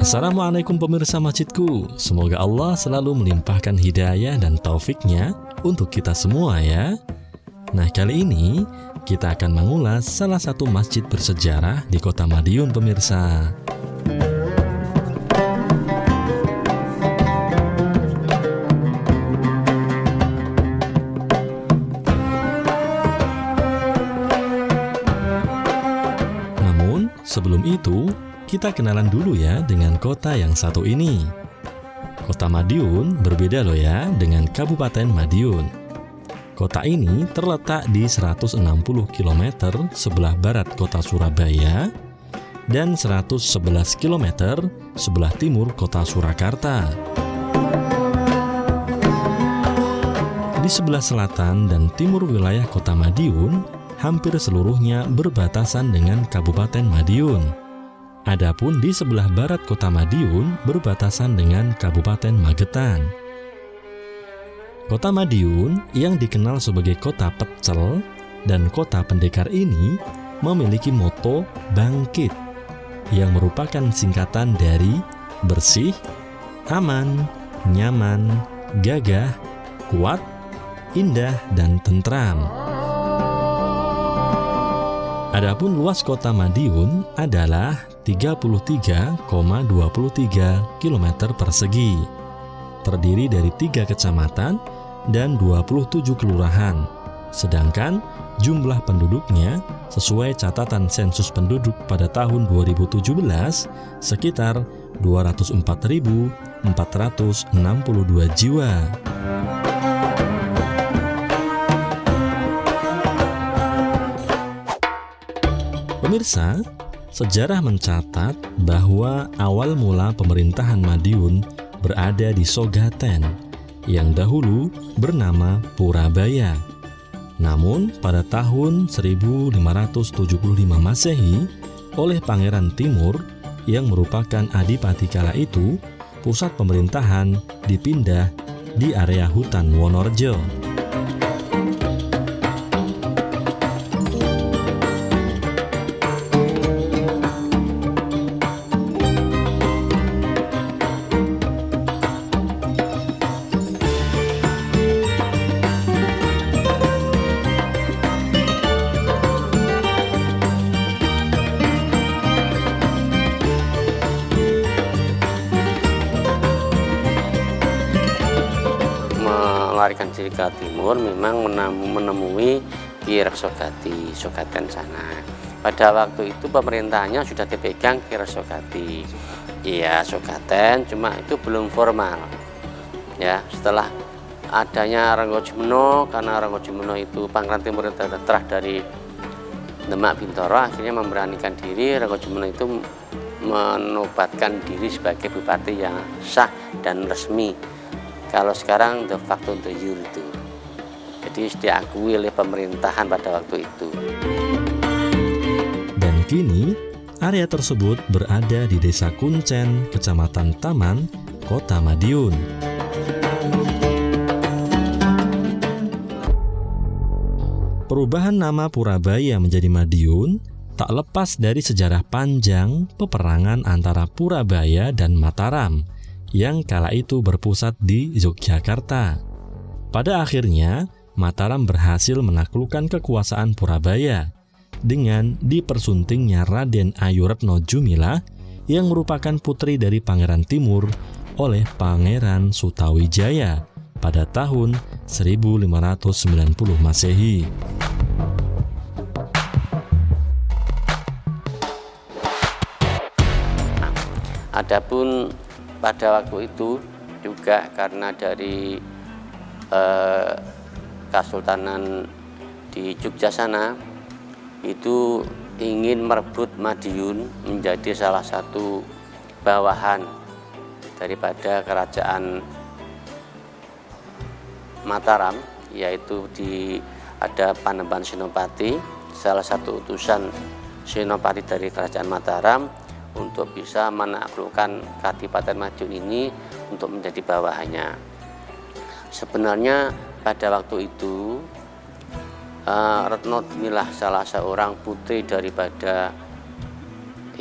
Assalamualaikum pemirsa masjidku. Semoga Allah selalu melimpahkan hidayah dan taufiknya untuk kita semua ya. Nah, kali ini kita akan mengulas salah satu masjid bersejarah di kota Madiun pemirsa. Namun, sebelum itu, kita kenalan dulu ya dengan kota yang satu ini. Kota Madiun berbeda loh ya dengan Kabupaten Madiun. Kota ini terletak di 160 km sebelah barat kota Surabaya dan 111 km sebelah timur kota Surakarta. Di sebelah selatan dan timur wilayah kota Madiun, hampir seluruhnya berbatasan dengan Kabupaten Madiun. Adapun di sebelah barat kota Madiun berbatasan dengan Kabupaten Magetan. Kota Madiun yang dikenal sebagai kota pecel dan kota pendekar ini memiliki moto bangkit yang merupakan singkatan dari bersih, aman, nyaman, gagah, kuat, indah, dan tentram. Adapun luas kota Madiun adalah 33,23 km persegi, terdiri dari 3 kecamatan dan 27 kelurahan, sedangkan jumlah penduduknya sesuai catatan sensus penduduk pada tahun 2017 sekitar 204.462 jiwa. Pemirsa, sejarah mencatat bahwa awal mula pemerintahan Madiun berada di Sogaten, yang dahulu bernama Purabaya. Namun, pada tahun 1575 Masehi, oleh Pangeran Timur, yang merupakan adipati kala itu, pusat pemerintahan dipindah di area hutan Wonorejo. Melarikan diri ke timur memang menemui Ki Reksogati, Sogaten sana. Pada waktu itu pemerintahannya sudah dipegang Ki Reksogati. Iya, Sogaten, cuma itu belum formal. Ya, setelah adanya Renggojumeno, karena Renggojumeno itu Pangeran Timur terah dari Demak Bintoro, akhirnya memberanikan diri. Renggojumeno itu menobatkan diri sebagai bupati yang sah dan resmi. Kalau sekarang de facto de jure itu. Jadi diakui oleh pemerintahan pada waktu itu. Dan kini, area tersebut berada di Desa Kuncen, Kecamatan Taman, Kota Madiun. Perubahan nama Purabaya menjadi Madiun tak lepas dari sejarah panjang peperangan antara Purabaya dan Mataram yang kala itu berpusat di Yogyakarta. Pada akhirnya, Mataram berhasil menaklukkan kekuasaan Purabaya dengan dipersuntingnya Raden Ayu Retno Jumilah yang merupakan putri dari Pangeran Timur oleh Pangeran Sutawijaya pada tahun 1590 Masehi. Adapun pada waktu itu juga karena dari Kesultanan di Jogja sana itu ingin merebut Madiun menjadi salah satu bawahan daripada kerajaan Mataram, yaitu ada Panembahan Senopati, salah satu utusan Senopati dari kerajaan Mataram untuk bisa menaklukkan Kadipaten Madiun ini untuk menjadi bawahannya. Sebenarnya pada waktu itu Retno Jumilah, salah seorang putri daripada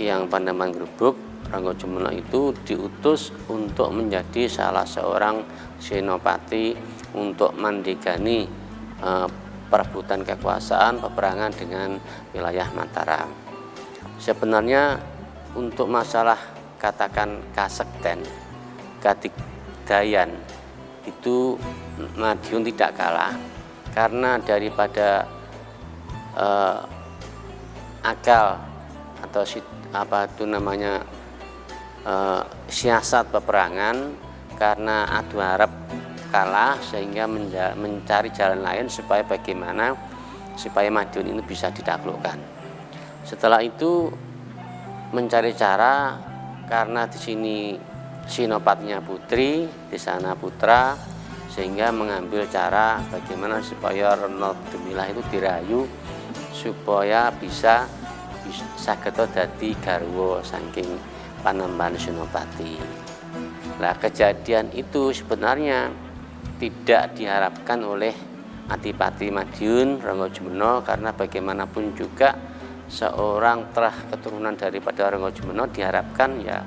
yang Panembahan Grebug, Ranggojumeno itu diutus untuk menjadi salah seorang senopati untuk mendegani perebutan kekuasaan peperangan dengan wilayah Mataram. Sebenarnya untuk masalah katakan kasekten, kadigdayan itu Madiun tidak kalah, karena daripada akal atau siasat peperangan, karena adu harap kalah sehingga mencari jalan lain supaya Madiun ini bisa ditaklukkan. Setelah itu mencari cara, karena di sini sinopatnya putri, di sana putra, sehingga mengambil cara bagaimana supaya Rena Dumilah itu dirayu supaya bisa sageta dadi garwa saking Panembahan Senopati. Nah, kejadian itu sebenarnya tidak diharapkan oleh Adipati Madiun Ranggojumeno, karena bagaimanapun juga seorang terah keturunan daripada Ranggojumeno diharapkan ya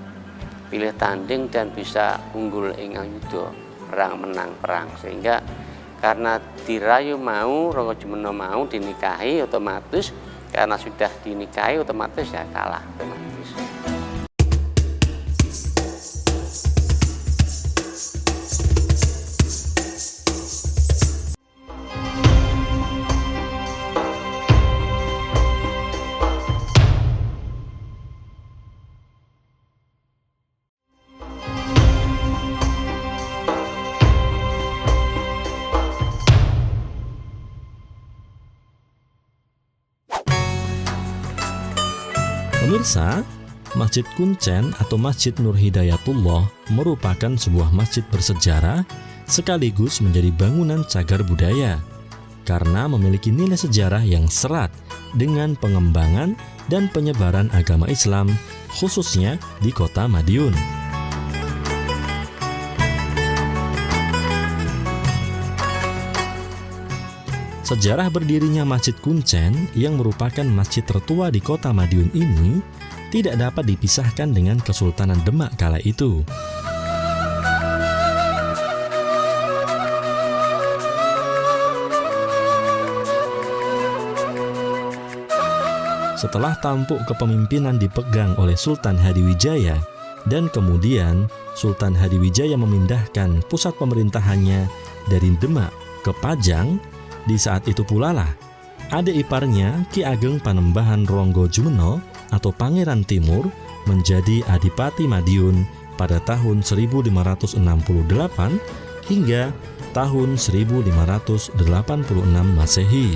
pilih tanding dan bisa unggul ing ayudha, menang perang. Sehingga karena dirayu mau, Ranggojumeno mau dinikahi, otomatis karena sudah dinikahi otomatis ya kalah otomatis. Pemirsa, Masjid Kuncen atau Masjid Nur Hidayatullah merupakan sebuah masjid bersejarah sekaligus menjadi bangunan cagar budaya karena memiliki nilai sejarah yang serat dengan pengembangan dan penyebaran agama Islam khususnya di kota Madiun. Sejarah berdirinya Masjid Kuncen yang merupakan masjid tertua di kota Madiun ini tidak dapat dipisahkan dengan Kesultanan Demak kala itu. Setelah tampuk kepemimpinan dipegang oleh Sultan Hadiwijaya dan kemudian Sultan Hadiwijaya memindahkan pusat pemerintahannya dari Demak ke Pajang, di saat itu pula lah adik iparnya Ki Ageng Panembahan Ranggojumeno atau Pangeran Timur menjadi Adipati Madiun pada tahun 1568 hingga tahun 1586 Masehi.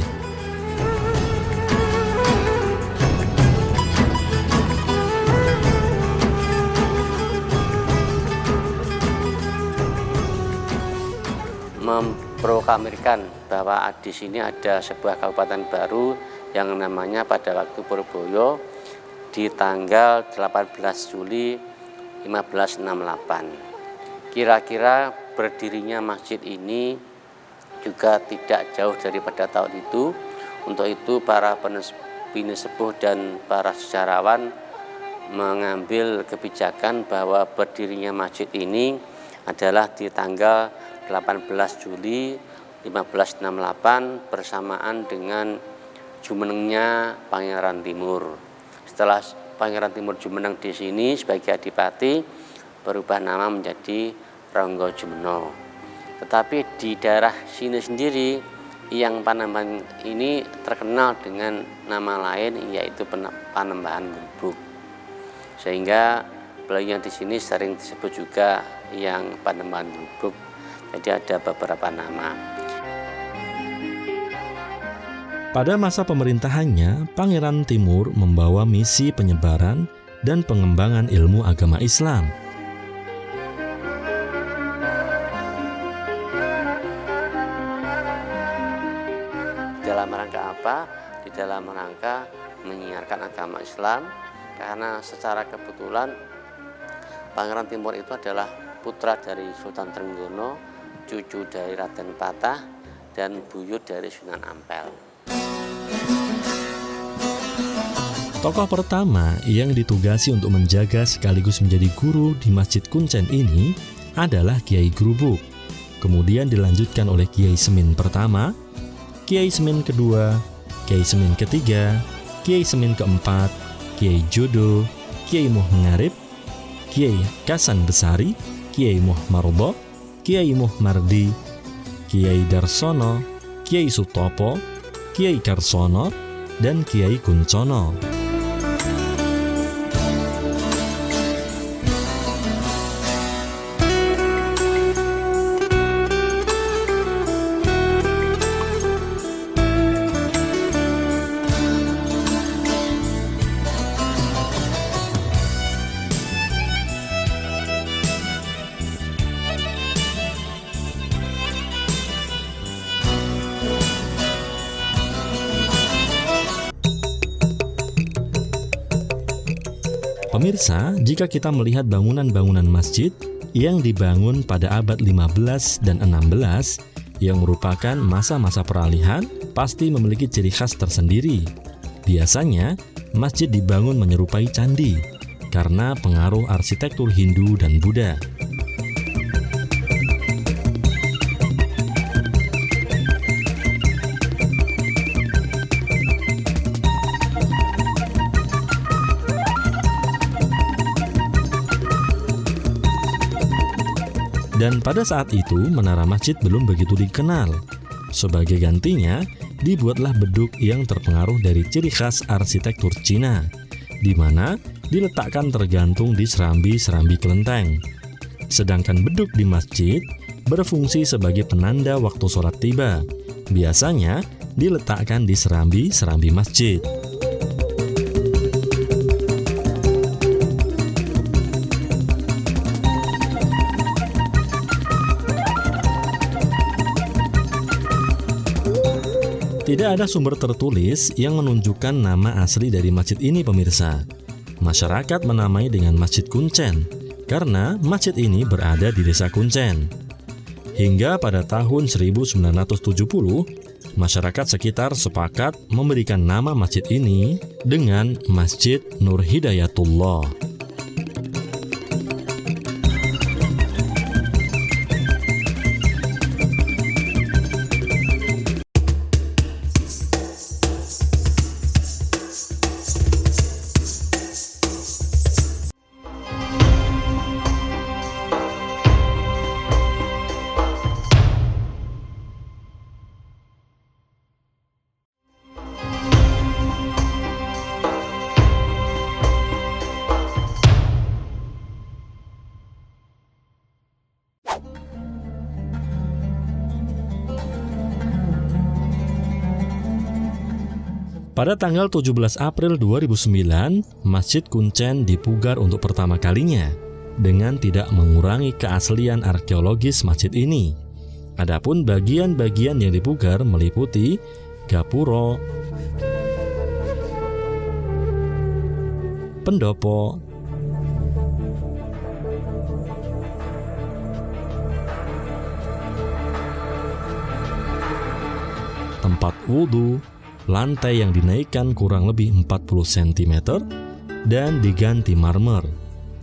Memproklamirkan bahwa di sini ada sebuah kabupaten baru yang namanya pada waktu Purboyo di tanggal 18 Juli 1568. Kira-kira berdirinya masjid ini juga tidak jauh daripada tahun itu. Untuk itu para pesepuh dan para sejarawan mengambil kebijakan bahwa berdirinya masjid ini adalah di tanggal 18 Juli 1568 bersamaan dengan jumenengnya Pangeran Timur. Setelah Pangeran Timur jumeneng di sini sebagai adipati, berubah nama menjadi Ranggojumeno. Tetapi di daerah sini sendiri yang Panembahan ini terkenal dengan nama lain yaitu Panembahan Gubuk. Sehingga beliau yang di sini sering disebut juga yang Panembahan Gubuk. Jadi ada beberapa nama. Pada masa pemerintahannya, Pangeran Timur membawa misi penyebaran dan pengembangan ilmu agama Islam. Dalam rangka apa? Di dalam rangka menyiarkan agama Islam, karena secara kebetulan Pangeran Timur itu adalah putra dari Sultan Trenggono, cucu dari Raden Patah, dan buyut dari Sunan Ampel. Tokoh pertama yang ditugasi untuk menjaga sekaligus menjadi guru di Masjid Kuncen ini adalah Kiai Grubuk. Kemudian dilanjutkan oleh Kiai Semin pertama, Kiai Semin kedua, Kiai Semin ketiga, Kiai Semin keempat, Kiai Jodo, Kiai Muh Ngarib, Kiai Kasan Besari, Kiai Muh Marobo, Kiai Muh Mardi, Kiai Darsono, Kiai Sutopo, Kiai Karsono, dan Kiai Kuncono. Pemirsa, jika kita melihat bangunan-bangunan masjid yang dibangun pada abad 15 dan 16 yang merupakan masa-masa peralihan, pasti memiliki ciri khas tersendiri. Biasanya, masjid dibangun menyerupai candi karena pengaruh arsitektur Hindu dan Buddha. Dan pada saat itu, menara masjid belum begitu dikenal. Sebagai gantinya, dibuatlah beduk yang terpengaruh dari ciri khas arsitektur Cina, di mana diletakkan tergantung di serambi-serambi kelenteng. Sedangkan beduk di masjid berfungsi sebagai penanda waktu sholat tiba. Biasanya diletakkan di serambi-serambi masjid. Tidak ada sumber tertulis yang menunjukkan nama asli dari masjid ini, pemirsa. Masyarakat menamai dengan Masjid Kuncen karena masjid ini berada di Desa Kuncen. Hingga pada tahun 1970, masyarakat sekitar sepakat memberikan nama masjid ini dengan Masjid Nur Hidayatullah. Pada tanggal 17 April 2009, Masjid Kuncen dipugar untuk pertama kalinya dengan tidak mengurangi keaslian arkeologis masjid ini. Adapun bagian-bagian yang dipugar meliputi gapuro, pendopo, tempat wudhu, lantai yang dinaikkan kurang lebih 40 cm dan diganti marmer,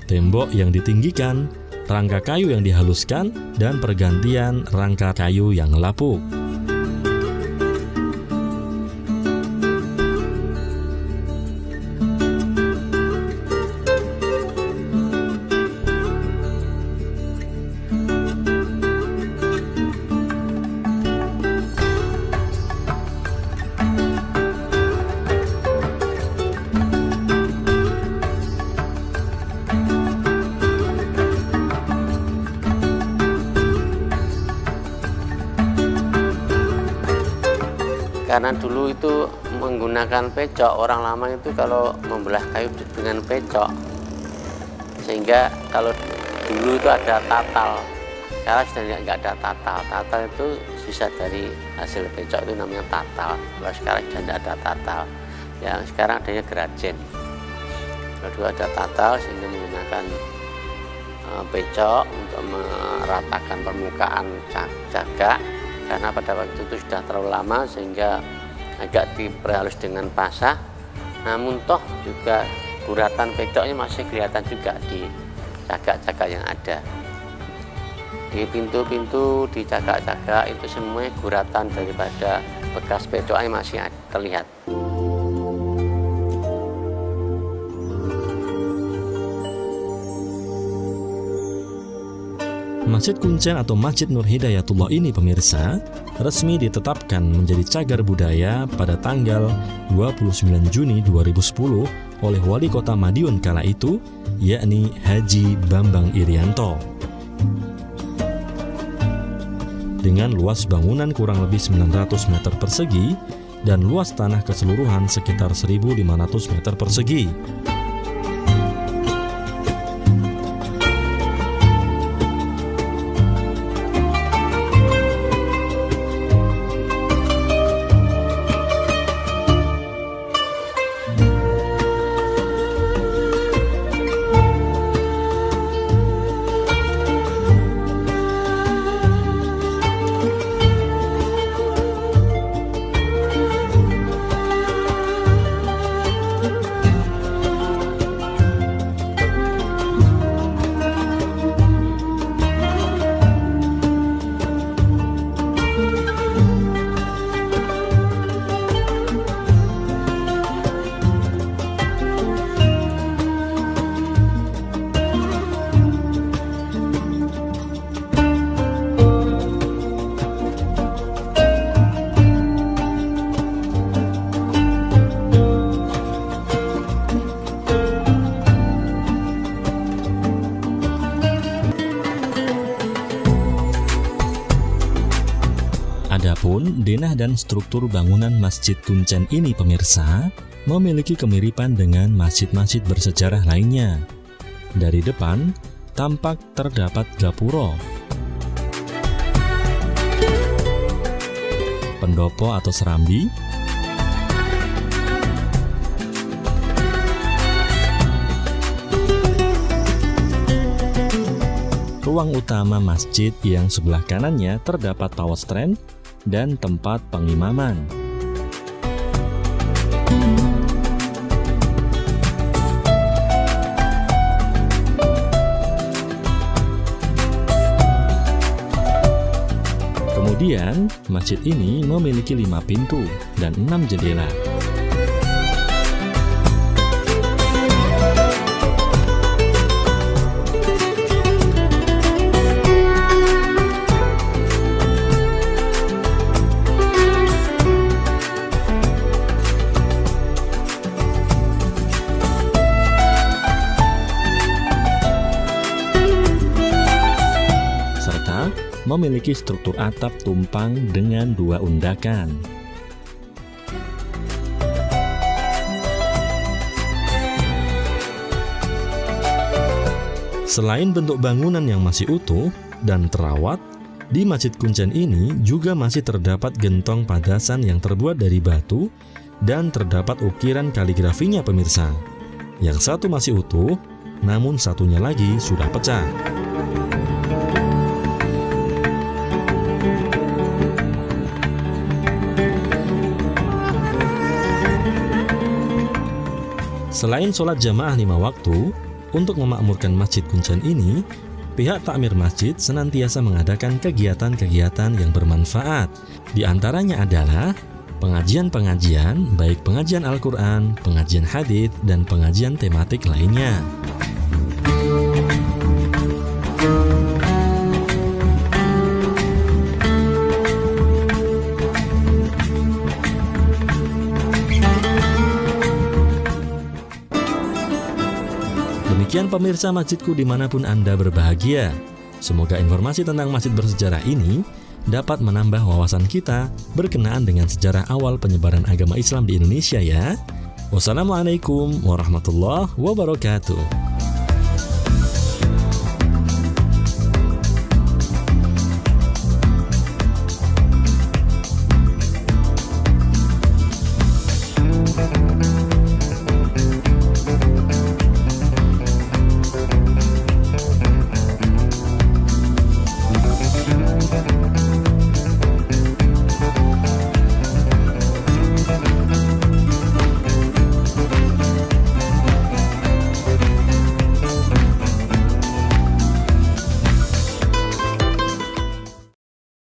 tembok yang ditinggikan, rangka kayu yang dihaluskan, dan pergantian rangka kayu yang lapuk. Karena dulu itu menggunakan pecok, orang lama itu kalau membelah kayu dengan pecok, sehingga kalau dulu itu ada tatal, sekarang sudah nggak ada tatal. Tatal itu sisa dari hasil pecok, itu namanya tatal. Kalau sekarang sudah tidak ada tatal, yang sekarang adanya gerajen. Kalau dulu ada tatal sehingga menggunakan pecok untuk meratakan permukaan cagak. Karena pada waktu itu sudah terlalu lama sehingga agak diperhalus dengan pasah, namun toh juga guratan pecoknya masih kelihatan juga di cagak-cagak yang ada. Di pintu-pintu, di cagak-cagak itu semua guratan daripada bekas pecoknya masih terlihat. Masjid Kuncen atau Masjid Nur Hidayatullah ini pemirsa resmi ditetapkan menjadi cagar budaya pada tanggal 29 Juni 2010 oleh Wali Kota Madiun kala itu, yakni Haji Bambang Irianto. Dengan luas bangunan kurang lebih 900 meter persegi dan luas tanah keseluruhan sekitar 1.500 meter persegi. Adapun denah dan struktur bangunan Masjid Kuncen ini pemirsa memiliki kemiripan dengan masjid-masjid bersejarah lainnya. Dari depan tampak terdapat gapuro, pendopo atau serambi, ruang utama masjid yang sebelah kanannya terdapat pawestren dan tempat pengimaman. Kemudian, masjid ini memiliki 5 pintu dan 6 jendela. Memiliki struktur atap tumpang dengan 2 undakan. Selain bentuk bangunan yang masih utuh dan terawat, di Masjid Kuncen ini juga masih terdapat gentong padasan yang terbuat dari batu dan terdapat ukiran kaligrafinya pemirsa. Yang satu masih utuh, namun satunya lagi sudah pecah. Selain sholat jamaah 5 waktu, untuk memakmurkan Masjid Kuncen ini, pihak takmir masjid senantiasa mengadakan kegiatan-kegiatan yang bermanfaat. Di antaranya adalah pengajian-pengajian, baik pengajian Al-Quran, pengajian hadits, dan pengajian tematik lainnya. Demikian pemirsa masjidku dimanapun Anda berbahagia. Semoga informasi tentang masjid bersejarah ini dapat menambah wawasan kita berkenaan dengan sejarah awal penyebaran agama Islam di Indonesia ya. Wassalamualaikum warahmatullahi wabarakatuh.